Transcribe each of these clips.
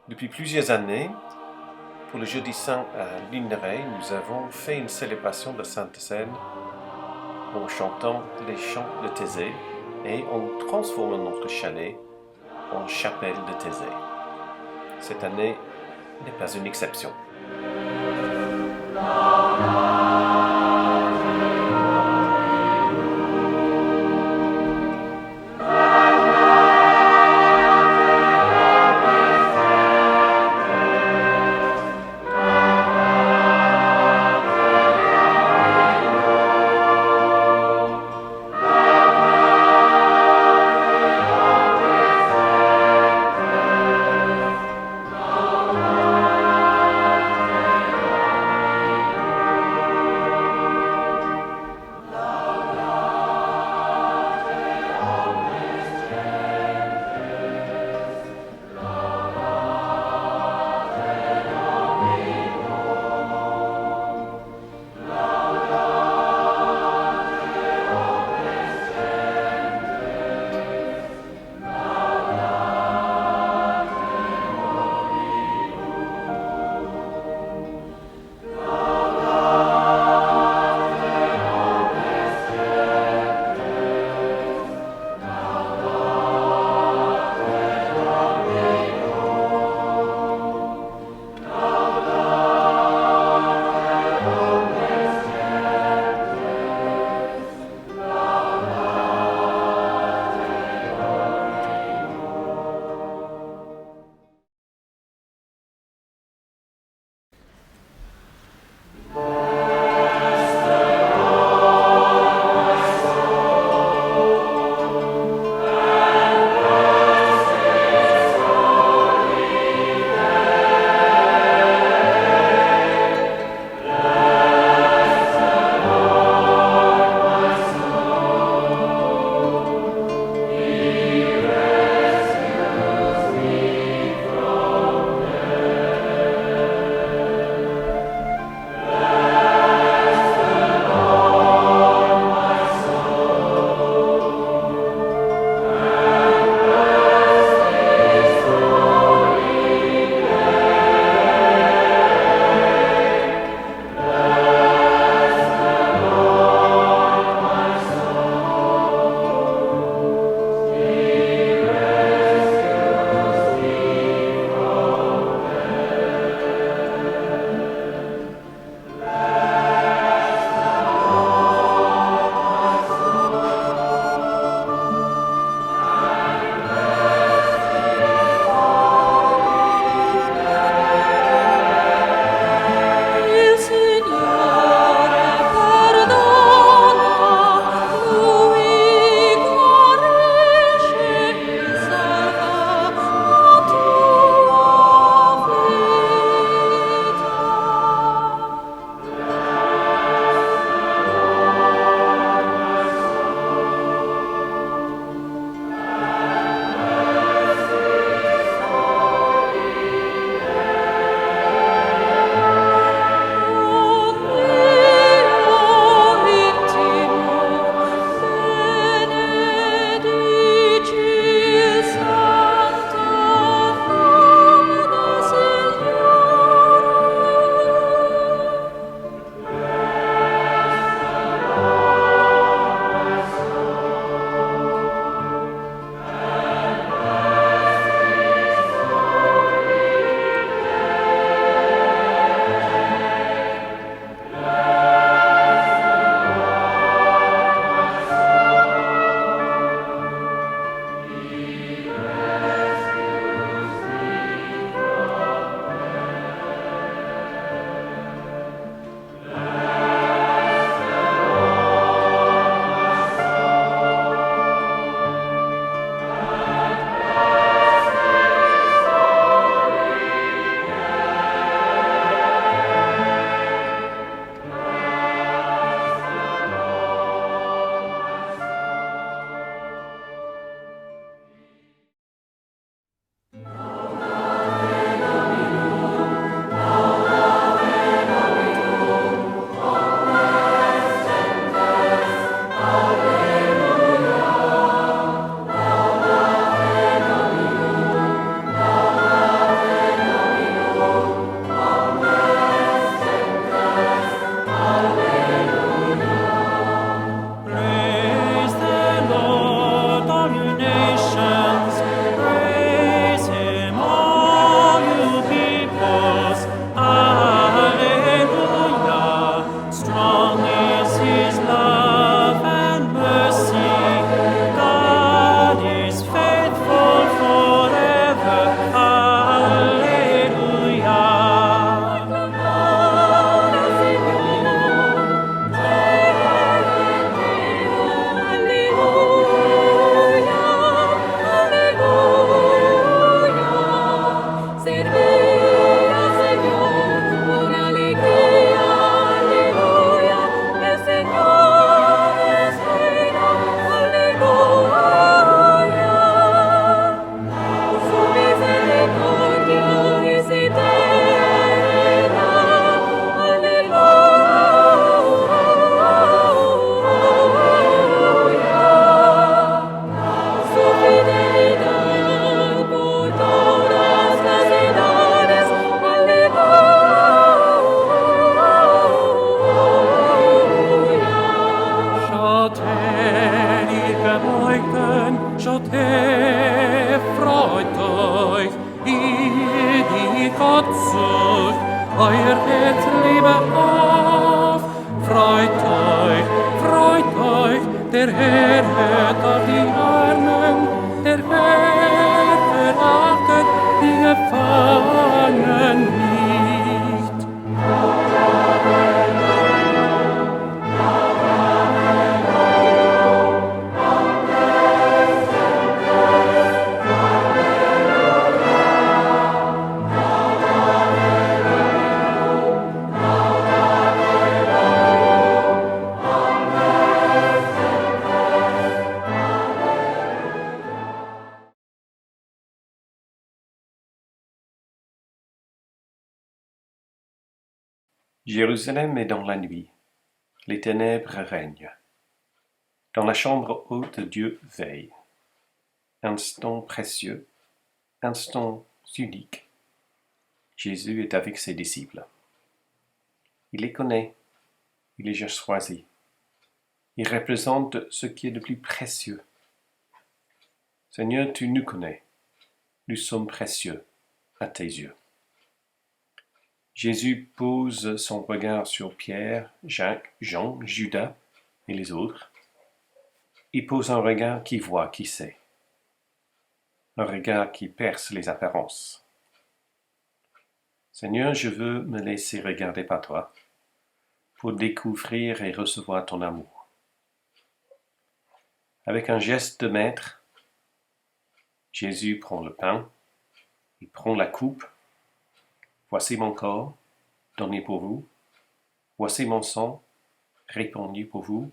Depuis plusieurs années, pour le jeudi saint à Luneray, nous avons fait une célébration de Sainte Seine en chantant les chants de Thésée et en transformant notre chalet en chapelle de Thésée. Cette année n'est pas une exception. Gott sucht, euer Herz lebe auf. Freut euch, der Herr hört auf die Armen, der Herr verachtet die Gefangenen nicht. Jérusalem est dans la nuit, les ténèbres règnent. Dans la chambre haute, Dieu veille. Instant précieux, instant unique. Jésus est avec ses disciples. Il les connaît, il les a choisis. Il représente ce qui est le plus précieux. Seigneur, tu nous connais. Nous sommes précieux à tes yeux. Jésus pose son regard sur Pierre, Jacques, Jean, Judas et les autres. Il pose un regard qui voit, qui sait. Un regard qui perce les apparences. Seigneur, je veux me laisser regarder par toi pour découvrir et recevoir ton amour. Avec un geste de maître, Jésus prend le pain, il prend la coupe. Voici mon corps, donné pour vous. Voici mon sang, répandu pour vous.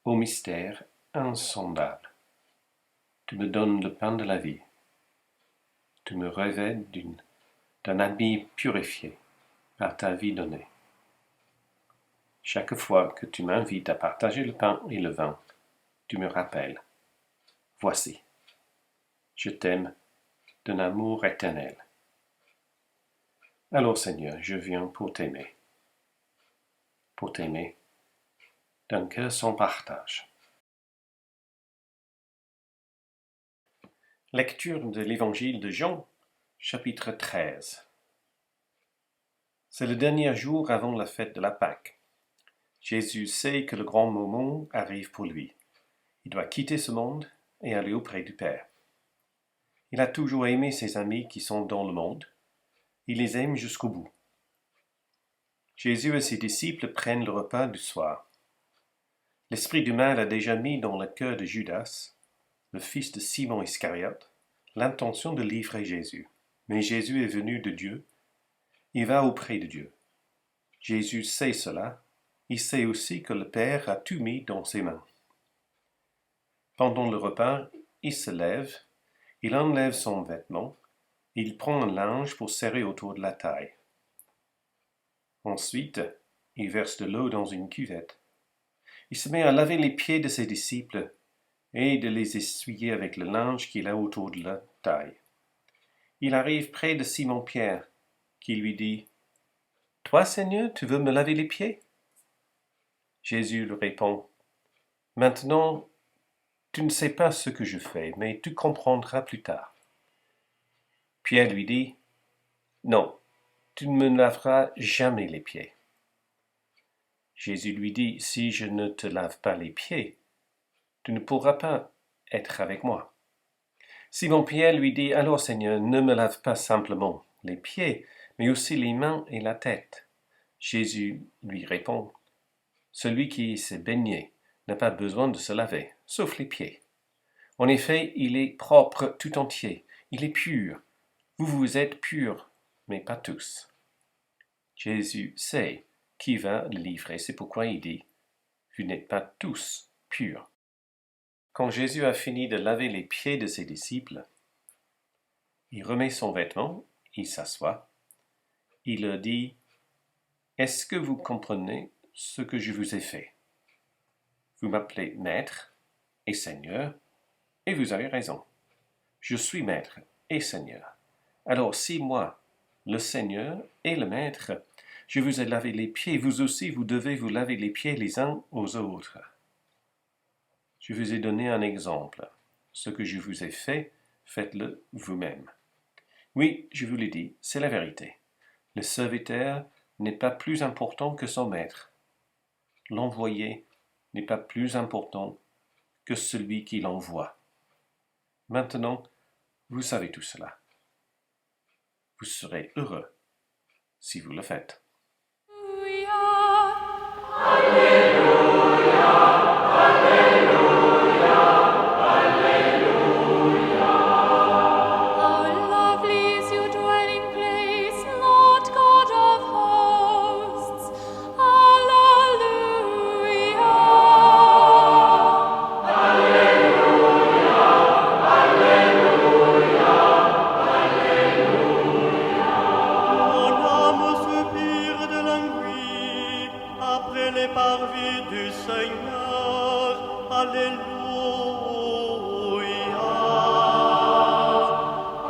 Ô mystère insondable, tu me donnes le pain de la vie. Tu me revêts d'un habit purifié par ta vie donnée. Chaque fois que tu m'invites à partager le pain et le vin, tu me rappelles. Voici, je t'aime d'un amour éternel. Alors Seigneur, je viens pour t'aimer d'un cœur sans partage. Lecture de l'Évangile de Jean, chapitre 13. C'est le dernier jour avant la fête de la Pâque. Jésus sait que le grand moment arrive pour lui. Il doit quitter ce monde et aller auprès du Père. Il a toujours aimé ses amis qui sont dans le monde. Il les aime jusqu'au bout. Jésus et ses disciples prennent le repas du soir. L'esprit du mal a déjà mis dans le cœur de Judas, le fils de Simon Iscariote, l'intention de livrer Jésus. Mais Jésus est venu de Dieu. Il va auprès de Dieu. Jésus sait cela. Il sait aussi que le Père a tout mis dans ses mains. Pendant le repas, il se lève, il enlève son vêtement, il prend un linge pour serrer autour de la taille. Ensuite, il verse de l'eau dans une cuvette. Il se met à laver les pieds de ses disciples et de les essuyer avec le linge qu'il a autour de la taille. Il arrive près de Simon-Pierre, qui lui dit « Toi, Seigneur, tu veux me laver les pieds ?» Jésus lui répond « Maintenant, tu ne sais pas ce que je fais, mais tu comprendras plus tard. » Pierre lui dit « Non, tu ne me laveras jamais les pieds. » Jésus lui dit « Si je ne te lave pas les pieds, tu ne pourras pas être avec moi. » Simon-Pierre lui dit « Alors Seigneur, ne me lave pas simplement les pieds, mais aussi les mains et la tête. » Jésus lui répond « Celui qui s'est baigné n'a pas besoin de se laver, sauf les pieds. En effet, il est propre tout entier, il est pur. Vous êtes purs, mais pas tous. » Jésus sait qui va le livrer, c'est pourquoi il dit « Vous n'êtes pas tous purs. » Quand Jésus a fini de laver les pieds de ses disciples, il remet son vêtement, il s'assoit, il leur dit « Est-ce que vous comprenez ce que je vous ai fait? Vous m'appelez Maître et Seigneur, et vous avez raison. Je suis Maître et Seigneur. Alors si moi, le Seigneur et le Maître, je vous ai lavé les pieds, vous aussi vous devez vous laver les pieds les uns aux autres. Je vous ai donné un exemple. Ce que je vous ai fait, faites-le vous-même. Oui, je vous l'ai dit, c'est la vérité. Le serviteur n'est pas plus important que son maître. L'envoyé n'est pas plus important que celui qui l'envoie. Maintenant, vous savez tout cela. Vous serez heureux si vous le faites. Les parvis du Seigneur, Alléluia.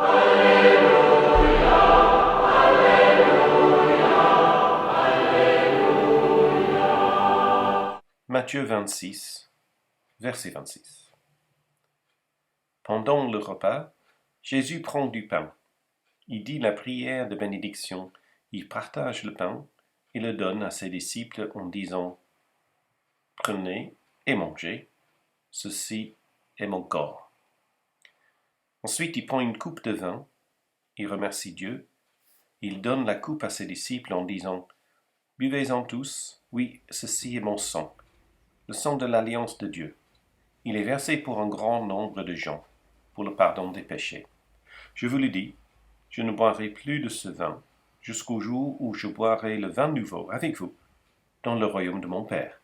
Alléluia, Alléluia, Alléluia. Matthieu 26, verset 26. Pendant le repas, Jésus prend du pain. Il dit la prière de bénédiction, il partage le pain et le donne à ses disciples en disant « Prenez et mangez, ceci est mon corps. » Ensuite, il prend une coupe de vin, il remercie Dieu, il donne la coupe à ses disciples en disant « Buvez-en tous, oui, ceci est mon sang, le sang de l'alliance de Dieu. Il est versé pour un grand nombre de gens, pour le pardon des péchés. Je vous le dis, je ne boirai plus de ce vin, jusqu'au jour où je boirai le vin nouveau avec vous, dans le royaume de mon Père. »